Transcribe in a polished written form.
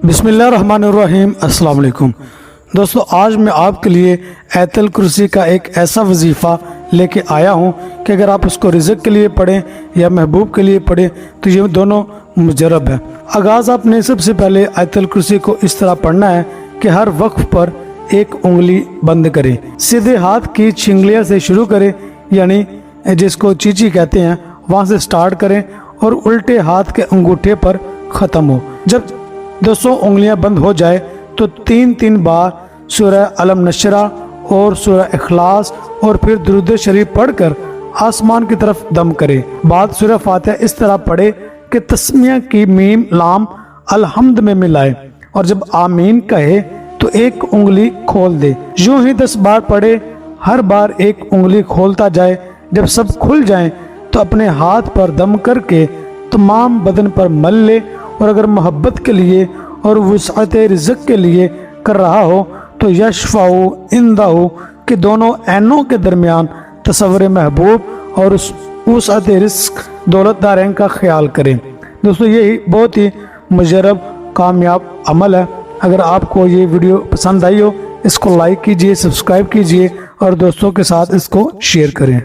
بسم اللہ الرحمن الرحیم۔ السلام علیکم دوستو، آج میں آپ کے لیے آیت الکرسی کا ایک ایسا وظیفہ لے کے آیا ہوں کہ اگر آپ اس کو رزق کے لیے پڑھیں یا محبوب کے لیے پڑھیں تو یہ دونوں مجرب ہے۔ آغاز آپ نے سب سے پہلے آیت الکرسی کو اس طرح پڑھنا ہے کہ ہر وقف پر ایک انگلی بند کریں، سیدھے ہاتھ کی چھنگلیاں سے شروع کریں، یعنی جس کو چیچی کہتے ہیں وہاں سے سٹارٹ کریں اور الٹے ہاتھ کے انگوٹھے پر ختم ہو۔ جب 200 انگلیاں بند ہو جائے تو تین بار سورہ علم نشرہ اور سورہ اخلاص اور پھر درود شریف پڑھ کر آسمان کی طرف دم کرے۔ بعد سورہ فاتحہ اس طرح پڑھے کہ تسمیہ کی میم لام الحمد میں ملائے، اور جب آمین کہے تو ایک انگلی کھول دے۔ یوں ہی 10 بار پڑھے، ہر بار ایک انگلی کھولتا جائے۔ جب سب کھل جائیں تو اپنے ہاتھ پر دم کر کے تمام بدن پر مل لے، اور اگر محبت کے لیے اور وسعت رزق کے لیے کر رہا ہو تو یشفع عندہ کہ دونوں عینوں کے درمیان تصور محبوب اور وسعت رزق دولت دارین کا خیال کریں۔ دوستو، یہی بہت ہی مجرب کامیاب عمل ہے۔ اگر آپ کو یہ ویڈیو پسند آئی ہو، اس کو لائک کیجئے، سبسکرائب کیجئے اور دوستوں کے ساتھ اس کو شیئر کریں۔